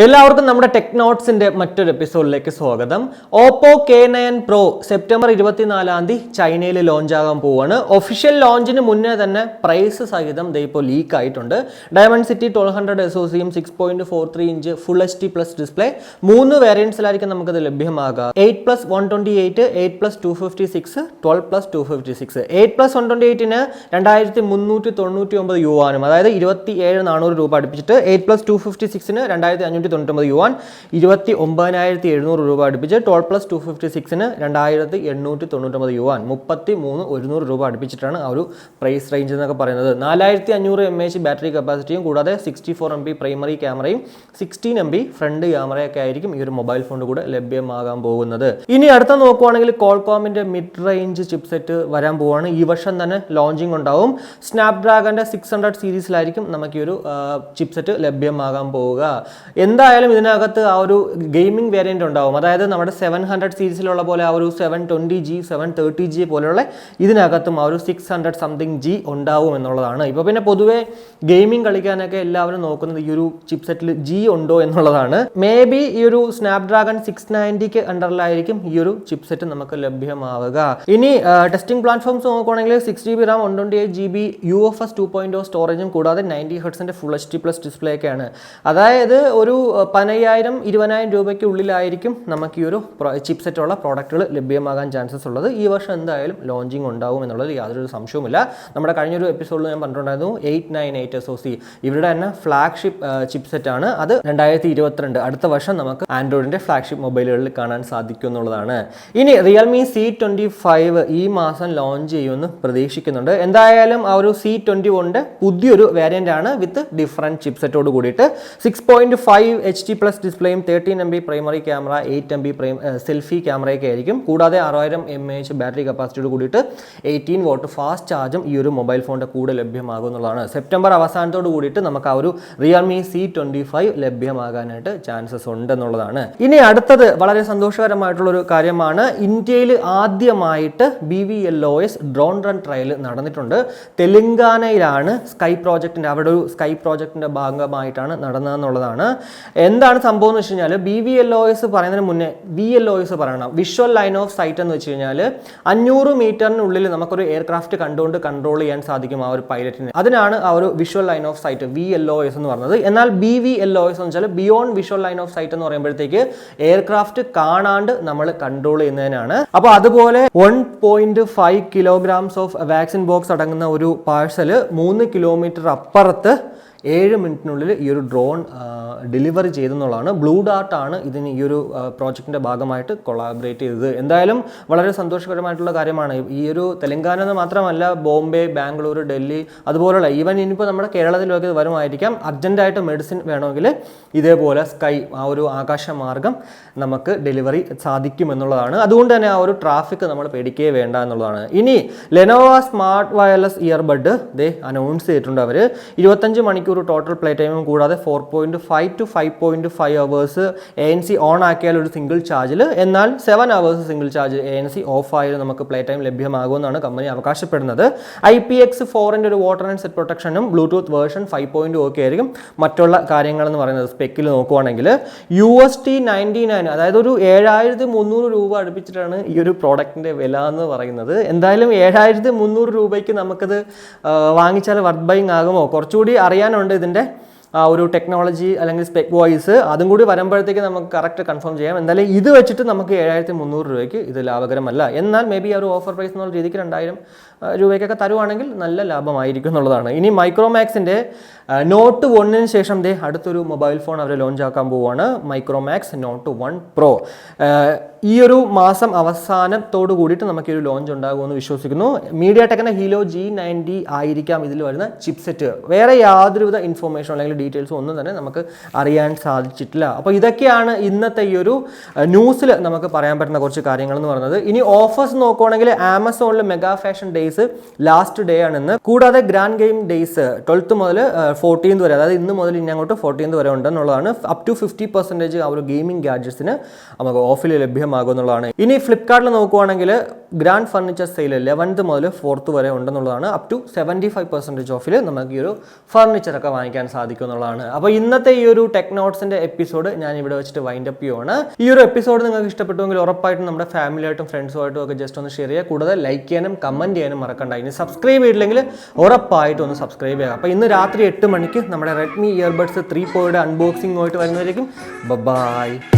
എല്ലാവർക്കും നമ്മുടെ ടെക്നോട്സിന്റെ മറ്റൊരു എപ്പിസോഡിലേക്ക് സ്വാഗതം. ഓപ്പോ K9 Pro സെപ്റ്റംബർ 24 ചൈനയിൽ ലോഞ്ച് ആകാൻ പോവാണ്. ഒഫീഷ്യൽ ലോഞ്ചിന് മുന്നേ തന്നെ പ്രൈസ് സഹിതം ഇപ്പോൾ ലീക്ക് ആയിട്ടുണ്ട്. Diamond city 1200 SoCയും 6.43 inch full HD plus display 3 വേരിയൻസിലായിരിക്കും നമുക്കത് ലഭ്യമാകുക. 8+128, 8+256, 12+256. 8+128ന് 2399 യുവാനും, അതായത് 27,400 രൂപ അടുപ്പിച്ചിട്ട് 8+256ന് 2,599 യുവാൻ, 29,700 രൂപ അടുപ്പിച്ച് 12+256ന് 2,899 യുവാൻ, 33,100 രൂപ അടുപ്പിച്ചിട്ടാണ് ആ ഒരു പ്രൈസ് റേഞ്ച് എന്നൊക്കെ പറയുന്നത്. 4,500 mAh ബാറ്ററി കപ്പാസിറ്റിയും കൂടാതെ 64 MB പ്രൈമറി ക്യാമറയും 16 MB ഫ്രണ്ട് ക്യാമറയൊക്കെ ആയിരിക്കും ഈ ഒരു മൊബൈൽ ഫോണിന്റെ കൂടെ ലഭ്യമാകാൻ പോകുന്നത്. ഇനി അടുത്ത നോക്കുവാണെങ്കിൽ Qualcommന്റെ മിഡ് റേഞ്ച് ചിപ്സെറ്റ് വരാൻ പോവാണ്. ഈ വർഷം തന്നെ ലോഞ്ചിങ് ഉണ്ടാവും. സ്നാപ്ഡ്രാഗന്റെ 600 സീരീസിലായിരിക്കും നമുക്ക് ഈ ഒരു ചിപ്സെറ്റ് ലഭ്യമാകാൻ പോവുക. എന്തായാലും ഇതിനകത്ത് ആ ഒരു ഗെയിമിംഗ് വേരിയന്റ് ഉണ്ടാവും. അതായത് നമ്മുടെ 700 സീരീസിലുള്ള പോലെ ആ ഒരു 720G 730G പോലെയുള്ള ഇതിനകത്തും ആ ഒരു 600 സംതിങ് G ഉണ്ടാവും എന്നുള്ളതാണ്. ഇപ്പോൾ പിന്നെ പൊതുവെ ഗെയിമിംഗ് കളിക്കാനൊക്കെ എല്ലാവരും നോക്കുന്നത് ഈ ഒരു ചിപ്സെറ്റിൽ G ഉണ്ടോ എന്നുള്ളതാണ്. മേ ബി ഈ ഒരു സ്നാപ്ഡ്രാഗൺ 690ക്ക് അണ്ടറിലായിരിക്കും ഈ ഒരു ചിപ്സെറ്റ് നമുക്ക് ലഭ്യമാവുക. ഇനി ടെസ്റ്റിംഗ് പ്ലാറ്റ്ഫോംസ് നോക്കുകയാണെങ്കിൽ 6GB RAM 128GB UFS 2.0 സ്റ്റോറേജും കൂടാതെ 90Hz full HD plus display ഒക്കെയാണ്. അതായത് ഒരു 10,000-20,000 രൂപയ്ക്ക് ഉള്ളിലായിരിക്കും നമുക്ക് ഈ ഒരു ചിപ്സെറ്റുള്ള പ്രോഡക്റ്റുകൾ ലഭ്യമാകാൻ ചാൻസസ് ഉള്ളത്. ഈ വർഷം എന്തായാലും ലോഞ്ചിങ് ഉണ്ടാവും എന്നുള്ളത് യാതൊരു സംശയവുമില്ല. നമ്മുടെ കഴിഞ്ഞൊരു എപ്പിസോഡിൽ ഞാൻ പറഞ്ഞിട്ടുണ്ടായിരുന്നു 898 SoC ഇവരുടെ തന്നെ ഫ്ലാഗ്ഷിപ്പ് ചിപ്സെറ്റ് ആണ്. അത് 2022 അടുത്ത വർഷം നമുക്ക് ആൻഡ്രോയിഡിന്റെ ഫ്ലാഗ്ഷിപ്പ് മൊബൈലുകളിൽ കാണാൻ സാധിക്കും എന്നുള്ളതാണ്. ഇനി റിയൽമി C25 ഈ മാസം ലോഞ്ച് ചെയ്യുമെന്ന് പ്രതീക്ഷിക്കുന്നുണ്ട്. എന്തായാലും ആ ഒരു C21ന്റെ പുതിയൊരു വേരിയന്റ് ആണ് വിത്ത് ഡിഫറൻറ്റ് ചിപ്സെറ്റോട് കൂടിയിട്ട് 6.5 HD പ്ലസ് ഡിസ്പ്ലേയും 13 MB primary camera 8 MB selfie ക്യാമറയൊക്കെ ആയിരിക്കും. കൂടാതെ 6000 mAh ബാറ്ററി കപ്പാസിറ്റിയോട് കൂടിയിട്ട് 18 വാട്ട് ഫാസ്റ്റ് ചാർജും ഈ ഒരു മൊബൈൽ ഫോണിന്റെ കൂടെ ലഭ്യമാകും എന്നുള്ളതാണ്. സെപ്റ്റംബർ അവസാനത്തോട് കൂടിയിട്ട് നമുക്ക് ആ ഒരു റിയൽമി C25 ലഭ്യമാകാനായിട്ട് ചാൻസസ് ഉണ്ട് എന്നുള്ളതാണ്. ഇനി അടുത്തത് വളരെ സന്തോഷകരമായിട്ടുള്ള ഒരു കാര്യമാണ്. ഇന്ത്യയിൽ ആദ്യമായിട്ട് BVLOS ഡ്രോൺ റൺ ട്രയൽ നടന്നിട്ടുണ്ട്. തെലങ്കാനയിലാണ് അവിടെ ഒരു സ്കൈ പ്രോജക്റ്റിന്റെ ഭാഗമായിട്ടാണ് നടന്നതെന്നുള്ളതാണ്. എന്താണ് സംഭവം എന്ന് വെച്ച് കഴിഞ്ഞാൽ BVLOS പറയുന്നതിന് മുന്നേ VLOS പറയണം. വിഷ്വൽ ലൈൻ ഓഫ് സൈറ്റ് എന്ന് വെച്ച് കഴിഞ്ഞാൽ 500 മീറ്ററിനുള്ളിൽ നമുക്കൊരു എയർക്രാഫ്റ്റ് കണ്ടുകൊണ്ട് കൺട്രോൾ ചെയ്യാൻ സാധിക്കും ആ ഒരു പൈലറ്റിന്. അതിനാണ് ആ ഒരു visual line of sight VLOS എന്ന് പറഞ്ഞത്. എന്നാൽ BVLOS എന്ന് വെച്ചാൽ beyond visual line of sight എന്ന് പറയുമ്പോഴത്തേക്ക് എയർക്രാഫ്റ്റ് കാണാണ്ട് നമ്മൾ കൺട്രോൾ ചെയ്യുന്നതിനാണ്. അപ്പോൾ അതുപോലെ 1.5 kilograms ഓഫ് വാക്സിൻ ബോക്സ് അടങ്ങുന്ന ഒരു പാഴ്സൽ 3 കിലോമീറ്റർ അപ്പുറത്ത് 7 മിനിറ്റിനുള്ളിൽ ഈ ഒരു ഡ്രോൺ ഡെലിവറി ചെയ്തെന്നുള്ളതാണ്. ബ്ലൂ ഡാർട്ട് ആണ് ഇതിന് ഈ ഒരു പ്രോജക്റ്റിൻ്റെ ഭാഗമായിട്ട് കൊളാബറേറ്റ് ചെയ്തത്. എന്തായാലും വളരെ സന്തോഷകരമായിട്ടുള്ള കാര്യമാണ്. ഈ ഒരു തെലങ്കാന എന്ന് മാത്രമല്ല, ബോംബെ, ബാംഗ്ലൂർ, ഡൽഹി അതുപോലുള്ള ഈവൻ ഇനിയിപ്പോൾ നമ്മുടെ കേരളത്തിലൊക്കെ വരുമായിരിക്കാം. അർജൻറ്റായിട്ട് മെഡിസിൻ വേണമെങ്കിൽ ഇതേപോലെ സ്കൈ ആ ഒരു ആകാശമാർഗം നമുക്ക് ഡെലിവറി സാധിക്കും എന്നുള്ളതാണ്. അതുകൊണ്ട് തന്നെ ആ ഒരു ട്രാഫിക് നമ്മൾ പേടിക്കുകയേ വേണ്ട എന്നുള്ളതാണ്. ഇനി Lenovo smart wireless earbud announce ചെയ്തിട്ടുണ്ട്. അവർ 25 മണിക്കൂർ ടോട്ടൽ പ്ലേ ടൈമും കൂടാതെ 4.5 to 5.5 hours ANC ഓൺ ആക്കിയാൽ ഒരു സിംഗിൾ ചാർജിൽ, എന്നാൽ 7 hours single charge ANC off ആയാലും നമുക്ക് പ്ലേ ടൈം ലഭ്യമാകുമെന്നാണ് കമ്പനി അവകാശപ്പെടുന്നത്. IPX4ന്റെ ഒരു വാട്ടർ ആൻഡ് സെറ്റ് പ്രൊട്ടക്ഷനും ബ്ലൂടൂത്ത് വേർഷൻ 5.0 ഒക്കെ ആയിരിക്കും. മറ്റുള്ള കാര്യങ്ങൾ എന്ന് പറയുന്നത് സ്പെക്കിൽ നോക്കുവാണെങ്കിൽ $99, അതായത് ഒരു 7,300 രൂപ അടുപ്പിച്ചിട്ടാണ് ഈ ഒരു പ്രോഡക്റ്റിന്റെ വില എന്ന് പറയുന്നത്. എന്തായാലും 7,300 രൂപയ്ക്ക് നമുക്കത് വാങ്ങിച്ചാൽ വർത്ത് ബൈങ് ആകുമോ? കുറച്ചുകൂടി അറിയാനുണ്ട് ഇതിൻ്റെ ആ ഒരു ടെക്നോളജി അല്ലെങ്കിൽ സ്പെക് വോയിസ്. അതും കൂടി വരുമ്പോഴത്തേക്ക് നമുക്ക് കറക്റ്റ് കൺഫേം ചെയ്യാം. എന്തായാലും ഇത് വെച്ചിട്ട് നമുക്ക് 7,300 രൂപയ്ക്ക് ഇത് ലാഭകരമല്ല. എന്നാൽ മേ ബി ആ ഒരു ഓഫർ പ്രൈസ് എന്നുള്ള രീതിക്ക് 2,000 രൂപയ്ക്കൊക്കെ തരുവാണെങ്കിൽ നല്ല ലാഭമായിരിക്കും എന്നുള്ളതാണ്. ഇനി മൈക്രോമാക്സിൻ്റെ നോട്ട് 1ന് ശേഷം അടുത്തൊരു മൊബൈൽ ഫോൺ അവർ ലോഞ്ച് ആക്കാൻ പോവുകയാണ്. Micromax Note 1 Pro. ഈ ഒരു മാസം അവസാനത്തോട് കൂടിയിട്ട് നമുക്ക് ഒരു ലോഞ്ച് ഉണ്ടാകുമെന്ന് വിശ്വസിക്കുന്നു. മീഡിയ ടെക്കിൻ്റെ ഹീലോ G90 ആയിരിക്കാം ഇതിൽ വരുന്ന ചിപ്സെറ്റ്. വേറെ യാതൊരുവിധ ഇൻഫോർമേഷനോ അല്ലെങ്കിൽ ഡീറ്റെയിൽസോ ഒന്നും തന്നെ നമുക്ക് അറിയാൻ സാധിച്ചിട്ടില്ല. അപ്പോൾ ഇതൊക്കെയാണ് ഇന്നത്തെ ഈ ഒരു ന്യൂസിൽ നമുക്ക് പറയാൻ പറ്റുന്ന കുറച്ച് കാര്യങ്ങൾ എന്ന് പറയുന്നത്. ഇനി ഓഫേഴ്സ് നോക്കുകയാണെങ്കിൽ ആമസോണിൽ mega fashion days last day ആണെന്ന്. കൂടാതെ ഗ്രാൻഡ് ഗെയിം ഡേയ്സ് 12th മുതൽ 14th വരെ, അതായത് ഇന്ന് മുതൽ ഇനി അങ്ങോട്ട് 14th വരെ ഉണ്ടെന്നുള്ളതാണ്. അപ് ടു 50% ആ ഒരു ഗെയിമിംഗ് ഗാഡ്ജറ്റ്സിന് നമുക്ക് ഓഫിൽ ലഭ്യമാകുമെന്നുള്ളതാണ്. ഇനി ഫ്ലിപ്കാർട്ടിൽ നോക്കുവാണെങ്കിൽ ഗ്രാൻഡ് ഫർണിച്ചർ സെയിൽ 11th മുതൽ 4th വരെ ഉണ്ടെന്നുള്ളതാണ്. അപ് ടു 75% ഓഫിൽ നമുക്ക് ഈ ഒരു ഫർണിച്ചറൊക്കെ വാങ്ങിക്കാൻ സാധിക്കും എന്നുള്ളതാണ്. അപ്പോൾ ഇന്നത്തെ ഈ ഒരു ടെക്നോട്സിൻ്റെ എപ്പിസോഡ് ഞാൻ ഇവിടെ വെച്ചിട്ട് വൈൻഡ് അപ്പ് ചെയ്യുവാണ്. ഈ ഒരു എപ്പിസോഡ് നിങ്ങൾക്ക് ഇഷ്ടപ്പെട്ടുവെങ്കിൽ ഉറപ്പായിട്ടും നമ്മുടെ ഫാമിലിയായിട്ടും ഫ്രണ്ട്സുമായിട്ടും ഒക്കെ ജസ്റ്റ് ഒന്ന് ഷെയർ ചെയ്യുക. കൂടാതെ ലൈക്ക് ചെയ്യാനും കമൻറ്റ് ചെയ്യാനും മറക്കണ്ട. ഇനി സബ്സ്ക്രൈബ് ചെയ്തില്ലെങ്കിൽ ഉറപ്പായിട്ടും ഒന്ന് സബ്സ്ക്രൈബ് ചെയ്യുക. അപ്പോൾ ഇന്ന് രാത്രി 8 മണിക്ക് നമ്മുടെ റെഡ്മി ഇയർബഡ്സ് 3 Proയുടെ അൺബോക്സിംഗുമായിട്ട് വരുന്നതായിരിക്കും. ബൈ.